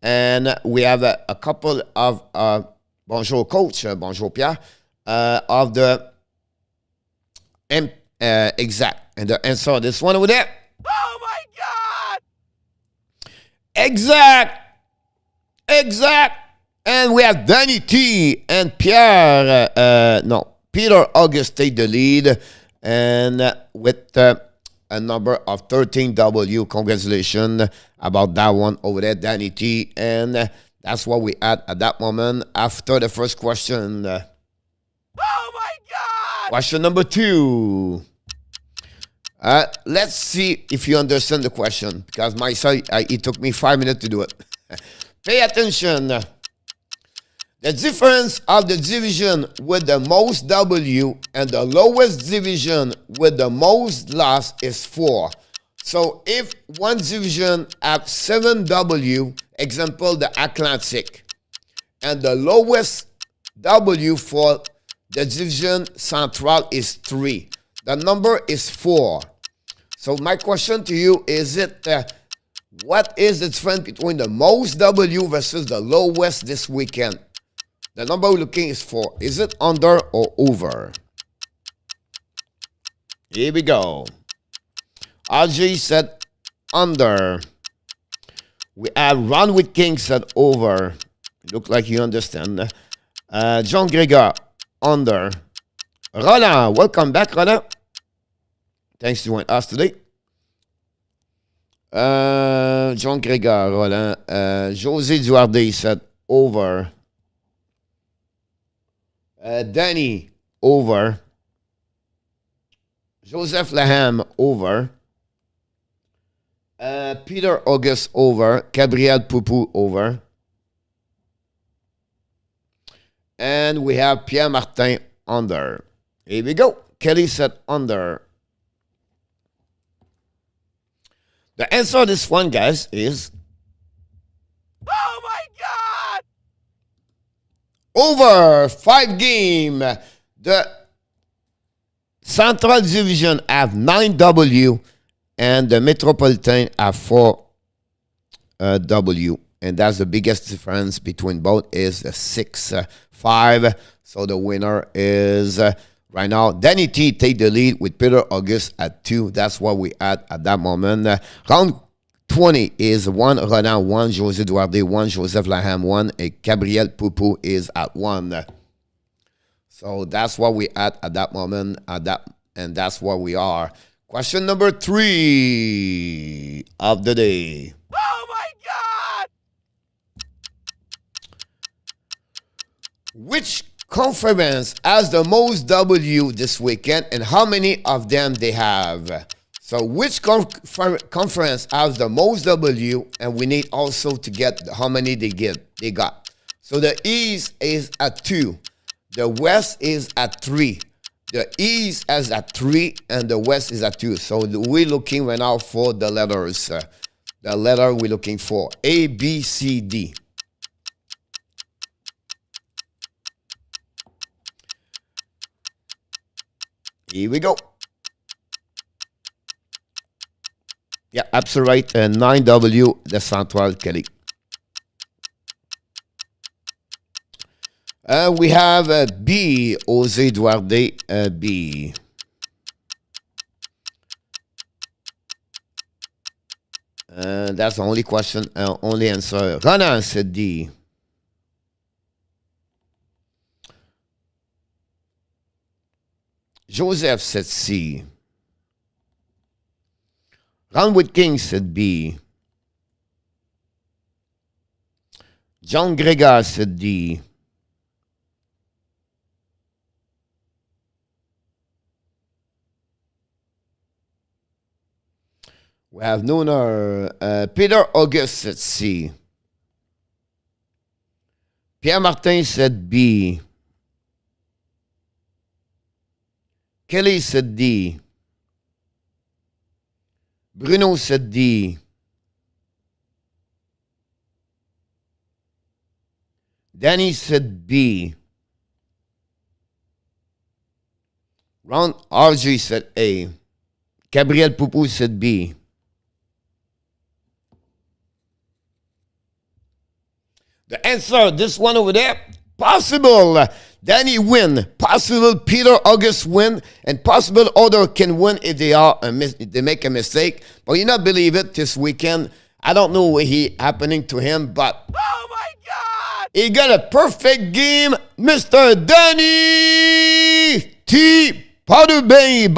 And we have a couple of, bonjour coach, bonjour Pierre, of the exact. And the answer, this one over there. Oh my God! Exact. And we have Danny T and Peter August take the lead. And with a number of 13 W. Congratulations about that one over there, Danny T. And that's what we had at that moment after the first question. Oh my God! Question number 2. Let's see if you understand the question, because myself, it took me 5 minutes to do it. Pay attention. The difference of the division with the most W and the lowest division with the most loss is 4. So if one division have 7 W, example the Atlantic, and the lowest W for the division central is 3, the number is 4. So my question to you is what is the difference between the most W versus the lowest this weekend? The number we're looking is 4. Is it under or over? Here we go. RJ said under. We have Ron with King said over. Look like you understand. John Gregor, under. Roland, welcome back, Roland. Thanks for joining us today. John Gregor, Roland. José Duarde said over. Danny, over. Joseph LANHAM, over. Peter August, over. Gabriel Poupou, over. And we have Pierre Martin, under. Here we go. Kelly said under. The answer to this one, guys, is Oh my God! over 5 game. The Central Division have 9 W and the Metropolitan have 4 W. And that's the biggest difference between both is 6-5. So the winner is right now Danny T take the lead with Peter August at 2. That's what we had at that moment. Round 20 is 1 Roland, 1 José Duarde, 1 Joseph LANHAM, 1 and Gabriel Poupou is at 1. So that's what we had at that moment, and that's what we are. Question number 3 of the day. Oh my God! Which conference has the most W this weekend, and how many of them they have? So which conference has the most W, and we need also to get how many they got. So the East is at 2. The West is at 3. The East is at 3, and the West is at 2. So we're looking right now for the letters. The letter we're looking for. A, B, C, D. Here we go. Yeah, absolutely right. 9W, the Central Kelly. We have B, Jose Duarte, B. That's the only question, only answer. Ronan said D. Joseph said C. Run with King said B. John Gregor said D. We have Nooner. Peter August said C. Pierre Martin said B. Kelly said D. Bruno said D. Danny said B. Ron RG said A. Gabriel Poupou said B. The answer, this one over there, possible. Danny win, possible Peter August win, and possible other can win if they make a mistake. But you not believe it this weekend. I don't know what happening to him, but Oh my God! he got a perfect game, Mr. Danny T. Badubin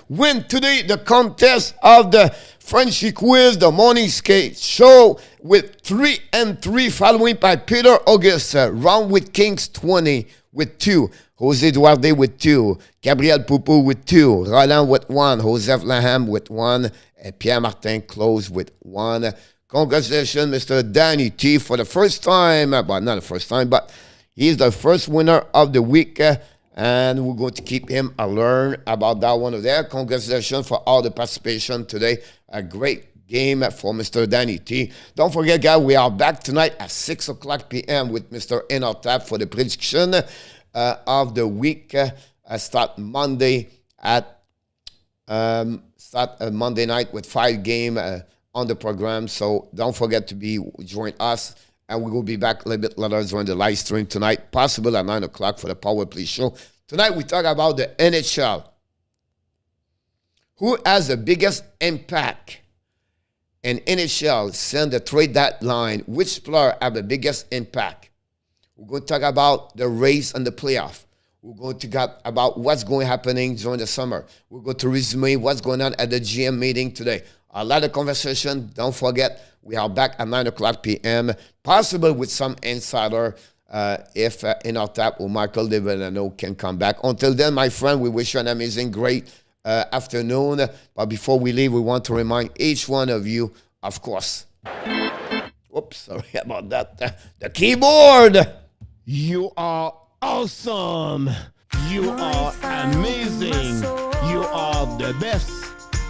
win today the contest of the Frenchy Quiz, the morning skate show with 3 and 3 following by Peter August, round with Kings 20 with 2, Jose Duarte with 2, Gabriel Poupou with 2, Roland with 1, Joseph LANHAM with 1, and Pierre Martin closed with 1. Congratulations, Mr. Danny T, for the first time, well, not the first time, but he's the first winner of the week. And we're going to keep him alert about that one over there. Congratulations for all the participation today. A great game for Mr. Danny T. Don't forget, guys, we are back tonight at 6 o'clock p.m. with Mr. Enotap for the prediction of the week. Start Monday at Monday night with 5 games on the program. So don't forget to join us. And we will be back a little bit later during the live stream tonight, possible at 9 o'clock for the Power Play show. Tonight we talk about the NHL. Who has the biggest impact in NHL since the trade deadline? Which player have the biggest impact? We're going to talk about the race and the playoff. We're going to talk about what's going to happening during the summer. We're going to resume what's going on at the GM meeting today. A lot of conversation. Don't forget, we are back at 9 o'clock p.m., possible with some insider if Enotap or Michael DeLanery can come back. Until then, my friend, we wish you an amazing, great afternoon. But before we leave, we want to remind each one of you, of course. Whoops, sorry about that. The keyboard. You are awesome. You are amazing. You are the best.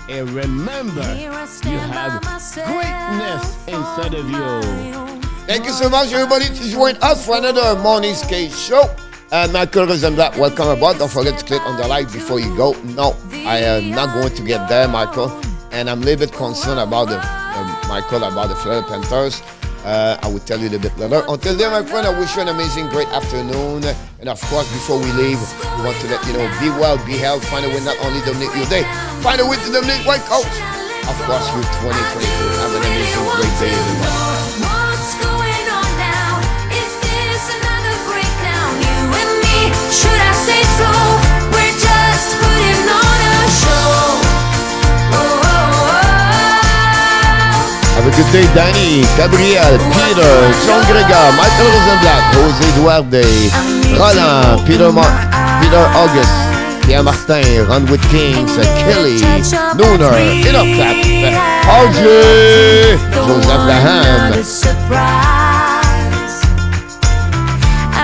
And remember, you have greatness inside of you. Thank you so much, everybody, to join us for another morning skate show. Michael Rosenblatt, welcome aboard. Don't forget to click on the like before you go. No, I am not going to get there, Michael. And I'm a little bit concerned about Michael, about the Florida Panthers. I will tell you a little bit later. Until then, my friend, I wish you an amazing, great afternoon. And of course, before we leave, we want to let you know, be well, be healthy, find a way not only to dominate your day, find a way to dominate white coach. Of course, with 2022, have an amazing, great day, everybody. What's going on now? Is this another breakdown? You and me, should I say so? We're just putting on a show. Have a good day, Danny, Gabriel, Peter, John Gregor, Michael Rosenblatt, Jose Duarte, Roland, Peter August, Pierre Martin, Run with Kings, Kelly, Nooner, Enotap, RJ, Joseph LANHAM,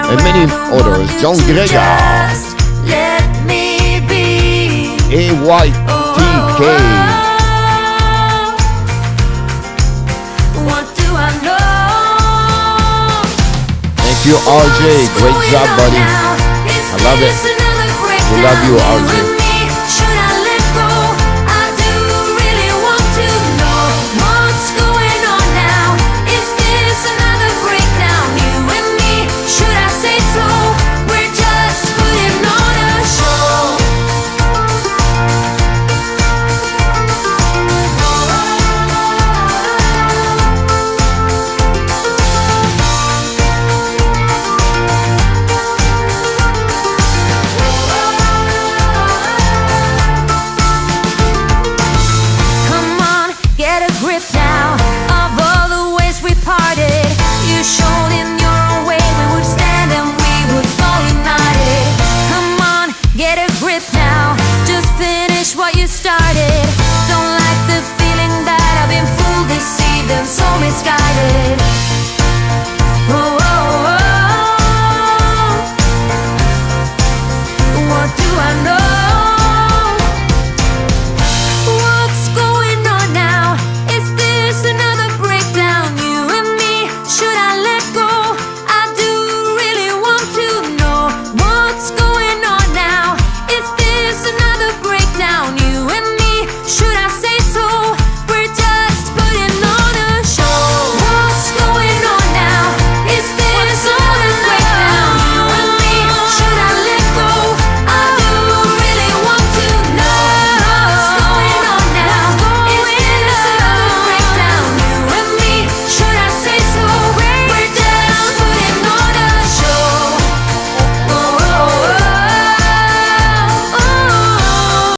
and many others, John Gregor, AYTK. Thank you, RJ. Great job, buddy. I love it. We love you, RJ. Should I say Get a grip now.